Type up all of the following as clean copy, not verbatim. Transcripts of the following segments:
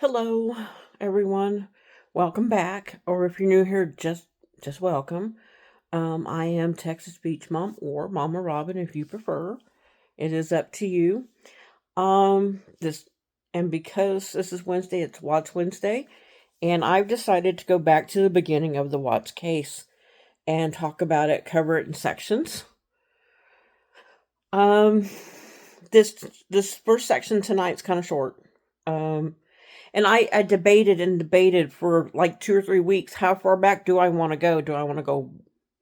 Hello, everyone. Welcome back, or if you're new here, just welcome. I am Texas Beach Mom or Mama Robin, if you prefer. It is up to you. This and because this is Wednesday, it's Watts Wednesday, and I've decided to go back to the beginning of the Watts case and talk about it, cover it in sections. Um, this first section tonight's kind of short. Um, And I debated and debated for like 2 or 3 weeks. How far back do I want to go? Do I want to go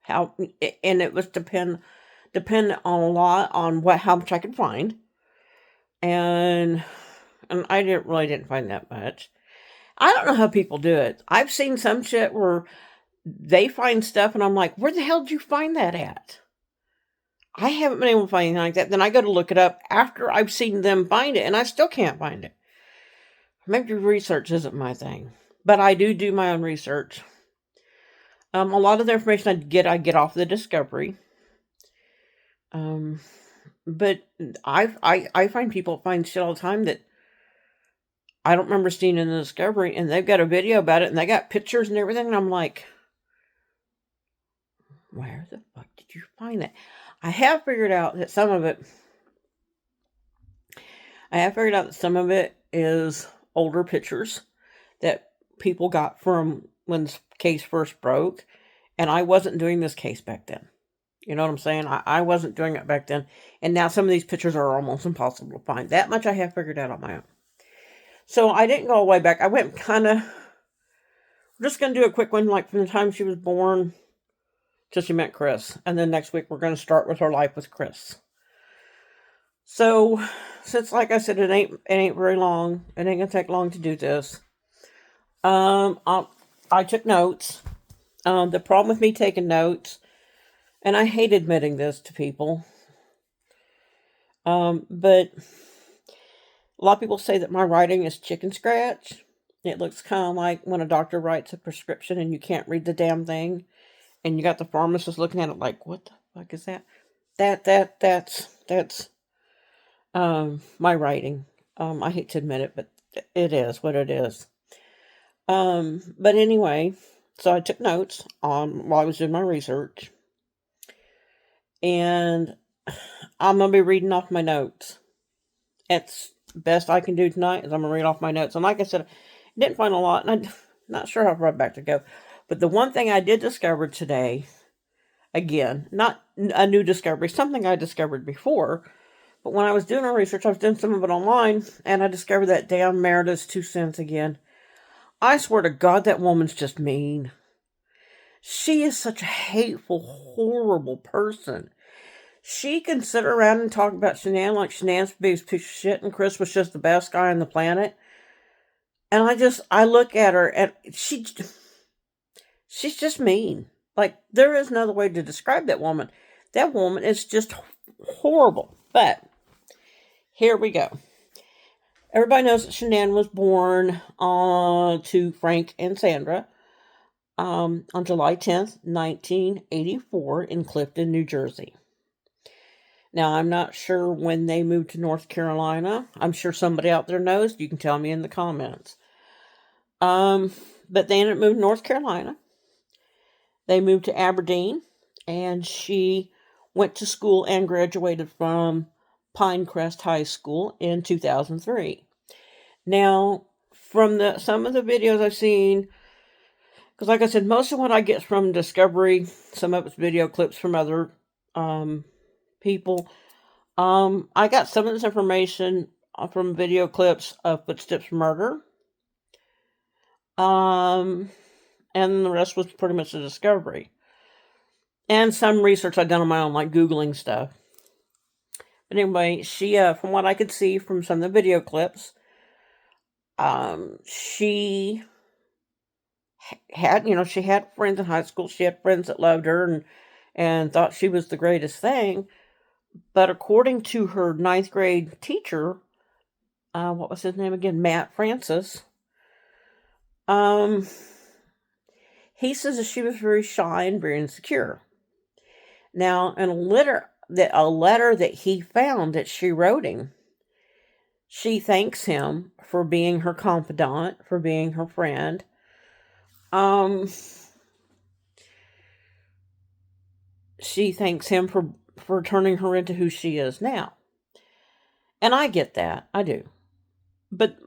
how? And it was depend on a lot on how much I could find, and I didn't find that much. I don't know how people do it. I've seen some shit where they find stuff, and I'm like, where the hell did you find that at? I haven't been able to find anything like that. Then I go to look it up after I've seen them find it, and I still can't find it. Maybe research isn't my thing, but I do my own research. A lot of the information I get off the Discovery. Um, but I find people find shit all the time that I don't remember seeing in the Discovery, and they've got a video about it, and they got pictures and everything, and I'm like, where the fuck did you find that? I have figured out that some of it. I have figured out that some of it is older pictures that people got from when this case first broke, and I wasn't doing this case back then. You know what I'm saying? I wasn't doing it back then. And now some of these pictures are almost impossible to find. That much I have figured out on my own. So I didn't go all the way back. I went kind of, we're just going to do a quick one, like from the time she was born till she met Chris. And then next week we're going to start with her life with Chris. So, since like I said, it ain't very long. It ain't gonna take long to do this. I took notes. The problem with me taking notes, and I hate admitting this to people, but a lot of people say that my writing is chicken scratch. It looks kind of like when a doctor writes a prescription and you can't read the damn thing, and you got the pharmacist looking at it like, "What the fuck is that?" That's my writing. I hate to admit it, but it is what it is. But anyway, so I took notes on while I was doing my research, and I'm gonna be reading off my notes. It's best I can do tonight is I'm gonna read off my notes. And like I said, I didn't find a lot, and I'm not sure how far back to go. But the one thing I did discover today, again, not a new discovery, something I discovered before, but when I was doing my research, I was doing some of it online, and I discovered that damn Meredith's 2 cents again. I swear to God, that woman's just mean. She is such a hateful, horrible person. She can sit around and talk about Shanann like Shanann's the biggest piece of shit and Chris was just the best guy on the planet. And I look at her and she's just mean. Like, there is no other way to describe that woman. That woman is just horrible. But here we go. Everybody knows that Shanann was born to Frank and Sandra on July 10th, 1984 in Clifton, New Jersey. Now, I'm not sure when they moved to North Carolina. I'm sure somebody out there knows. You can tell me in the comments. But they ended up moving to North Carolina. They moved to Aberdeen, and she went to school and graduated from Pinecrest High School in 2003. Now, from some of the videos I've seen, because like I said, most of what I get from Discovery, some of it's video clips from other people. I got some of this information from video clips of Footsteps Murder. And the rest was pretty much a Discovery. And some research I've done on my own, like Googling stuff. But anyway, she, from what I could see from some of the video clips, she she had friends in high school. She had friends that loved her and thought she was the greatest thing. But according to her ninth grade teacher, what was his name again? Matt Francis. He says that she was very shy and very insecure. Now, in a letter that he found that she wrote him, She thanks him for being her confidant, for being her friend. Um, she thanks him for turning her into who she is now. And I get that. I do. But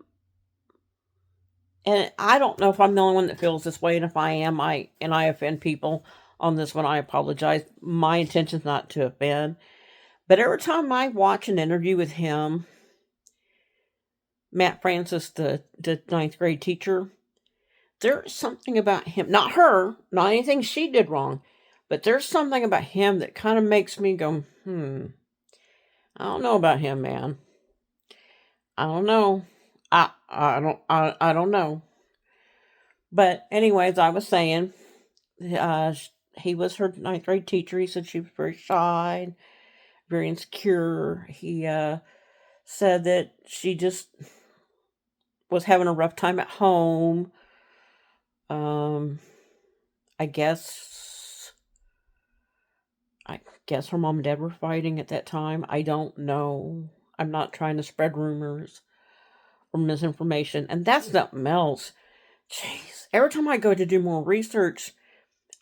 and I don't know if I'm the only one that feels this way, and if I am, I offend people on this one, I apologize. My intention's not to offend. But every time I watch an interview with him, Matt Francis, the ninth grade teacher, there's something about him, not her, not anything she did wrong, but there's something about him that kind of makes me go, I don't know about him, man. I don't know. I don't know. But anyways, I was saying, uh, he was her ninth grade teacher. He said she was very shy, very insecure. He said that she just was having a rough time at home. Um, I guess I guess her mom and dad were fighting at that time. I don't know. I'm not trying to spread rumors or misinformation. And that's something else. Jeez. Every time I go to do more research,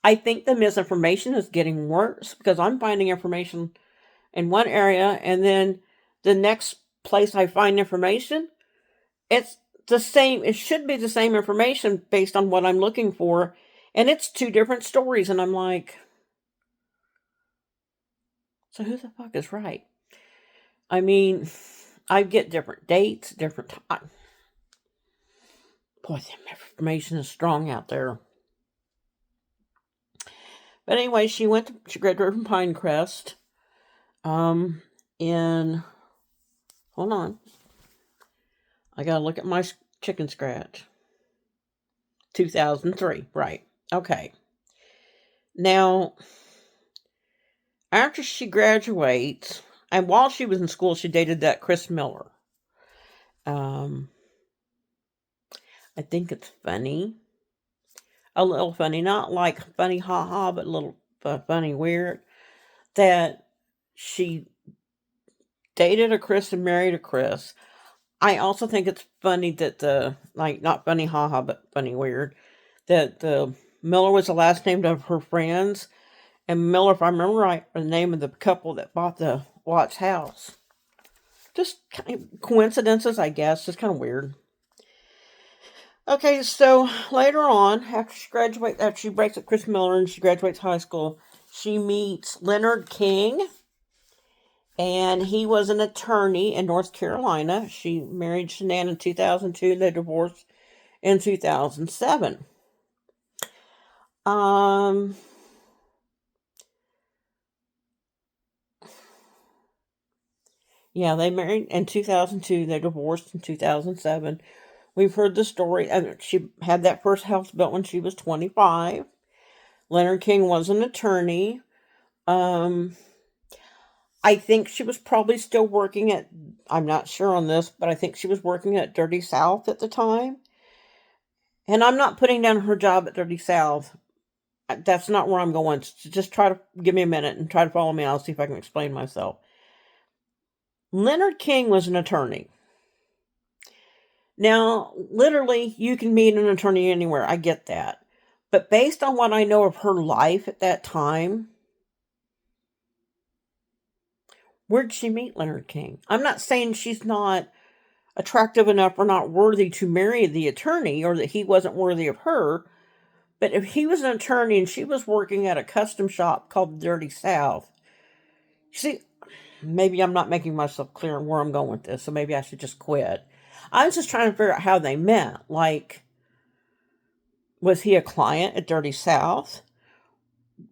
I think the misinformation is getting worse because I'm finding information in one area and then the next place I find information, it's the same. It should be the same information based on what I'm looking for. And it's two different stories. And I'm like, so who the fuck is right? I mean, I get different dates, different time. Boy, the information is strong out there. But anyway, she graduated from Pinecrest. In hold on, I gotta look at my chicken scratch. 2003, right? Okay. Now, after she graduates, and while she was in school, she dated that Chris Miller. Um, I think it's funny. A little funny, not like funny haha, but a little funny weird that she dated a Chris and married a Chris. I also think it's funny that not funny haha, but funny weird that the Miller was the last name of her friends, and Miller, if I remember right, the name of the couple that bought the Watts house. Just kind of coincidences, I guess. Just kind of weird. Okay, so later on, after she breaks up Chris Miller and she graduates high school, she meets Leonard King, and he was an attorney in North Carolina. She married Shanann in 2002. They divorced in 2007. Yeah, they married in 2002. They divorced in 2007. We've heard the story. She had that first house built when she was 25. Leonard King was an attorney. Um, I think she was probably still working at, I'm not sure on this, but I think she was working at Dirty South at the time. And I'm not putting down her job at Dirty South. That's not where I'm going. Just try to give me a minute and try to follow me. I'll see if I can explain myself. Leonard King was an attorney. Now, literally, you can meet an attorney anywhere. I get that. But based on what I know of her life at that time, where did she meet Leonard King? I'm not saying she's not attractive enough or not worthy to marry the attorney or that he wasn't worthy of her. But if he was an attorney and she was working at a custom shop called Dirty South, see, maybe I'm not making myself clear on where I'm going with this, so maybe I should just quit. I was just trying to figure out how they met. Like, was he a client at Dirty South?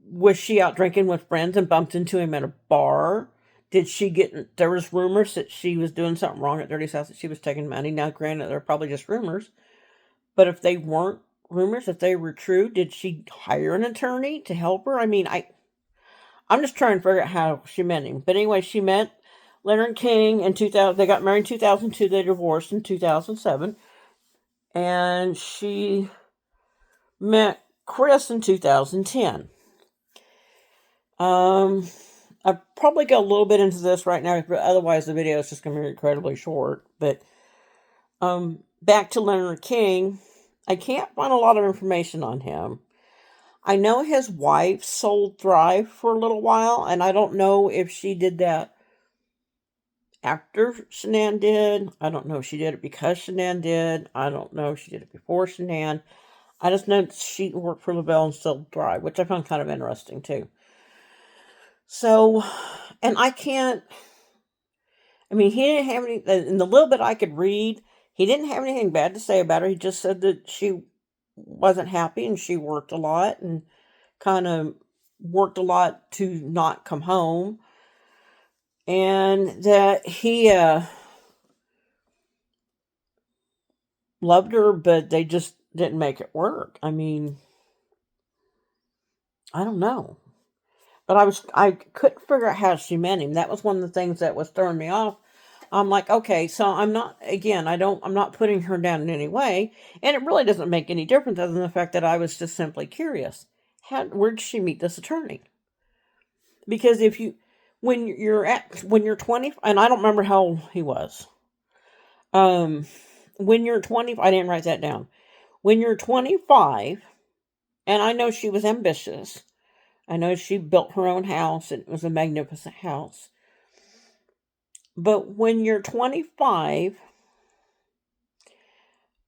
Was she out drinking with friends and bumped into him at a bar? Did she get, there was rumors that she was doing something wrong at Dirty South, that she was taking money. Now, granted, they're probably just rumors. But if they weren't rumors, if they were true, did she hire an attorney to help her? I mean, I'm just trying to figure out how she met him. But anyway, she met Leonard King in 2000. They got married in 2002. They divorced in 2007. And she met Chris in 2010. I'll probably go a little bit into this right now, but otherwise the video is just going to be incredibly short. But back to Leonard King, I can't find a lot of information on him. I know his wife sold Thrive for a little while, and I don't know if she did that after Shanann did. I don't know if she did it because Shanann did. I don't know if she did it before Shanann. I just know she worked for LaBelle and sold Thrive, which I found kind of interesting too. So, and I can't, I mean, he didn't have any, in the little bit I could read, he didn't have anything bad to say about her. He just said that she wasn't happy and she worked a lot and kind of worked a lot to not come home. And that he loved her, but they just didn't make it work. I mean, I don't know. But I couldn't figure out how she met him. That was one of the things that was throwing me off. I'm like, okay, so I'm not, again, I'm not putting her down in any way. And it really doesn't make any difference other than the fact that I was just simply curious. Where did she meet this attorney? Because when you're 20, and I don't remember how old he was. When you're 20, I didn't write that down. When you're 25, and I know she was ambitious. I know she built her own house and it was a magnificent house. But when you're 25,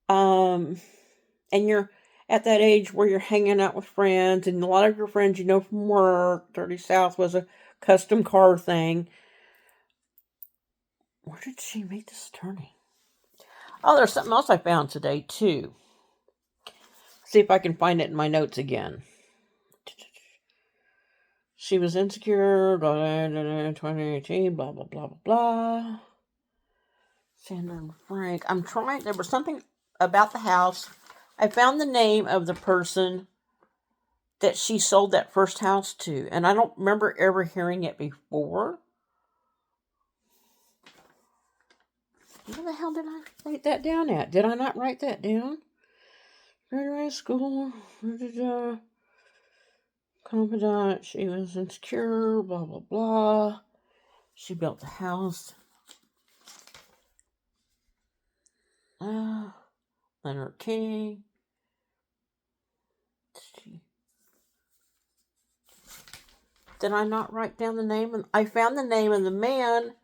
and you're at that age where you're hanging out with friends, and a lot of your friends you know from work, 30 South was a custom car thing. Where did she meet this attorney? Oh, there's something else I found today, too. See if I can find it in my notes again. She was insecure, 2018, blah, blah, blah, blah, blah. Sandra and Frank. There was something about the house. I found the name of the person that she sold that first house to, and I don't remember ever hearing it before. Where the hell did I write that down at? Did I not write that down? Graduated school, confidant, she was insecure, blah, blah, blah. She built the house. Leonard King. Did I not write down the name? I found the name of the man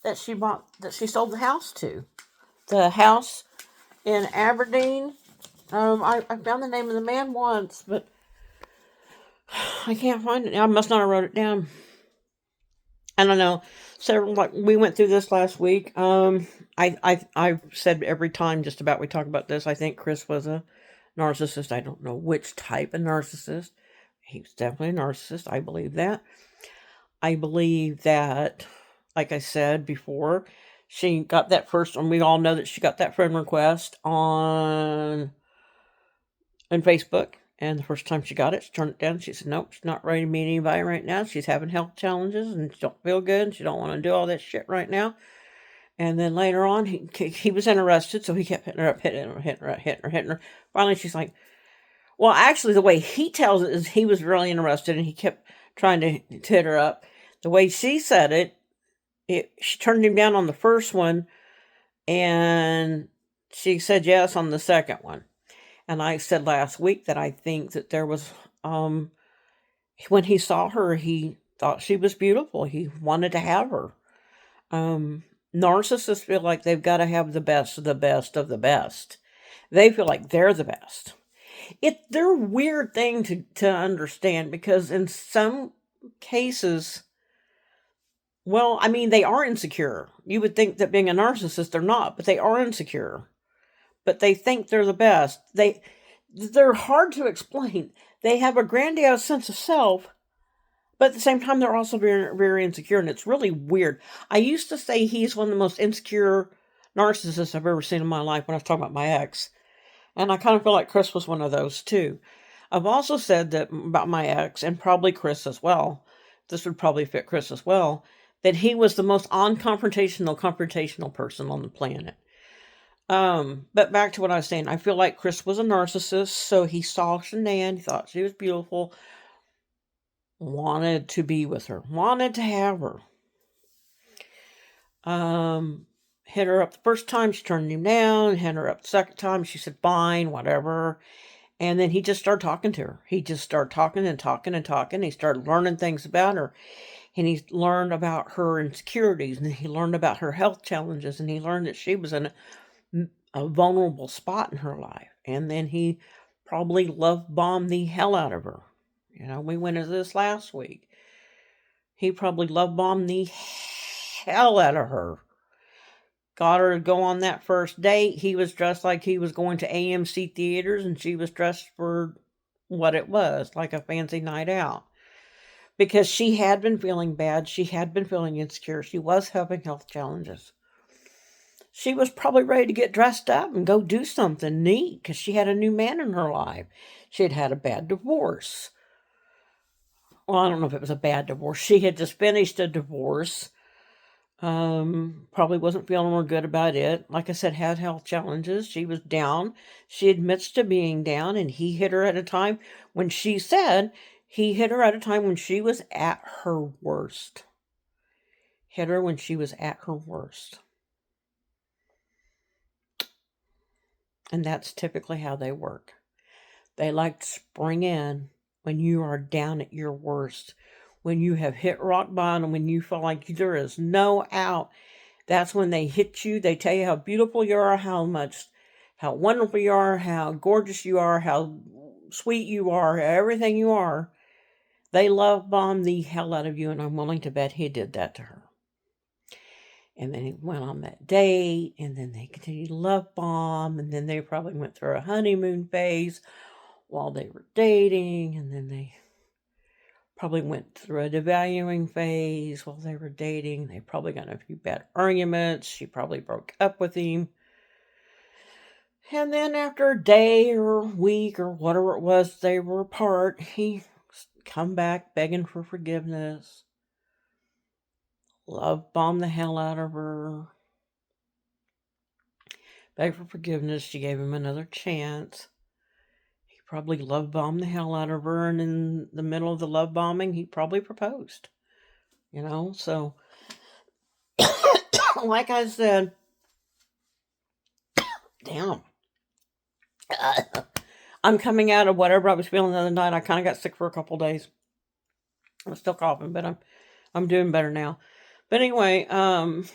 that she sold the house to. The house in Aberdeen. I found the name of the man once, but I can't find it. I must not have wrote it down. I don't know. So we went through this last week. I've said every time just about we talk about this, I think Chris was a narcissist. I don't know which type of narcissist. He was definitely a narcissist. I believe that. I believe that, like I said before, she got that first, and we all know that she got that friend request on Facebook. And the first time she got it, she turned it down. She said, nope, she's not ready to meet anybody right now. She's having health challenges and she don't feel good. And she don't want to do all that shit right now. And then later on, he was interested, so he kept hitting her. Finally, she's like, well, actually, the way he tells it is he was really interested and he kept trying to hit her up. The way she said she turned him down on the first one and she said yes on the second one. And I said last week that I think that there was, when he saw her, he thought she was beautiful. He wanted to have her. Narcissists feel like they've got to have the best of the best of the best. They feel like they're the best. They're a weird thing to understand because in some cases, well, I mean, they are insecure. You would think that being a narcissist, they're not, but they are insecure. But they think they're the best. They're hard to explain. They have a grandiose sense of self, but at the same time, they're also very, very insecure, and it's really weird. I used to say he's one of the most insecure narcissists I've ever seen in my life when I was talking about my ex. And I kind of feel like Chris was one of those, too. I've also said that about my ex, and probably Chris as well, this would probably fit Chris as well, that he was the most confrontational person on the planet. But back to what I was saying, I feel like Chris was a narcissist, so he saw Shanann, he thought she was beautiful, wanted to be with her, wanted to have her. Hit her up the first time, she turned him down. Hit her up the second time, she said fine, whatever. And then he just started talking to her. He just started talking and talking and talking. He started learning things about her. And he learned about her insecurities. And he learned about her health challenges. And he learned that she was in a vulnerable spot in her life. And then he probably love bombed the hell out of her. You know, we went into this last week. He probably love bombed the hell out of her. Got her to go on that first date. He was dressed like he was going to AMC theaters, and she was dressed for what it was, like a fancy night out. Because she had been feeling bad. She had been feeling insecure. She was having health challenges. She was probably ready to get dressed up and go do something neat because she had a new man in her life. She had had a bad divorce. Well, I don't know if it was a bad divorce. She had just finished a divorce. Probably wasn't feeling real good about it. Like I said, had health challenges. She was down. She admits to being down, and he hit her at a time when she said he hit her at a time when she was at her worst. Hit her when she was at her worst. And that's typically how they work. They like to spring in when you are down at your worst. When you have hit rock bottom, when you feel like there is no out, that's when they hit you. They tell you how beautiful you are, how wonderful you are, how gorgeous you are, how sweet you are, everything you are. They love bomb the hell out of you, and I'm willing to bet he did that to her. And then he went on that date, and then they continued to love bomb, and then they probably went through a honeymoon phase while they were dating, and then they probably went through a devaluing phase while they were dating. They probably got in a few bad arguments. She probably broke up with him. And then after a day or a week or whatever it was they were apart, he come back begging for forgiveness. Love bombed the hell out of her. Begged for forgiveness. She gave him another chance. He probably love bombed the hell out of her, and in the middle of the love bombing, he probably proposed. You know, so like I said, damn. I'm coming out of whatever I was feeling the other night. I kind of got sick for a couple days. I'm still coughing, but I'm doing better now. But anyway, and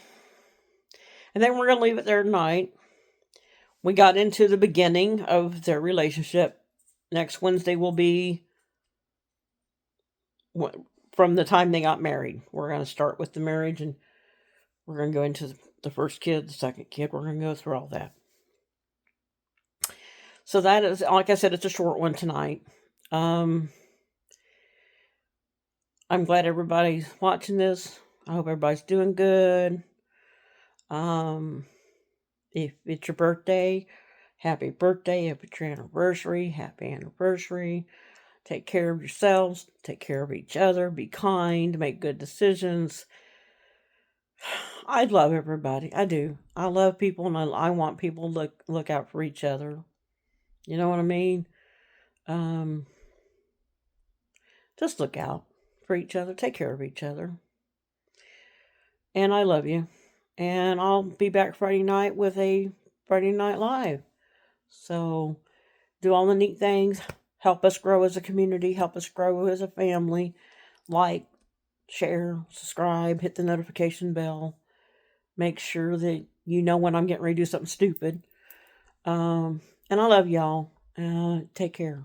then we're gonna leave it there tonight. We got into the beginning of their relationship. Next Wednesday will be from the time they got married. We're gonna start with the marriage, and we're gonna go into the first kid, the second kid. We're gonna go through all that. So that is, like I said, it's a short one tonight. I'm glad everybody's watching this. I hope everybody's doing good. If it's your birthday, happy birthday. If it's your anniversary, happy anniversary. Take care of yourselves. Take care of each other. Be kind. Make good decisions. I love everybody. I do. I love people, and I want people to look out for each other. You know what I mean? Just look out for each other. Take care of each other. And I love you. And I'll be back Friday night with a Friday Night Live. So do all the neat things. Help us grow as a community. Help us grow as a family. Like, share, subscribe, hit the notification bell. Make sure that you know when I'm getting ready to do something stupid. And I love y'all. Take care.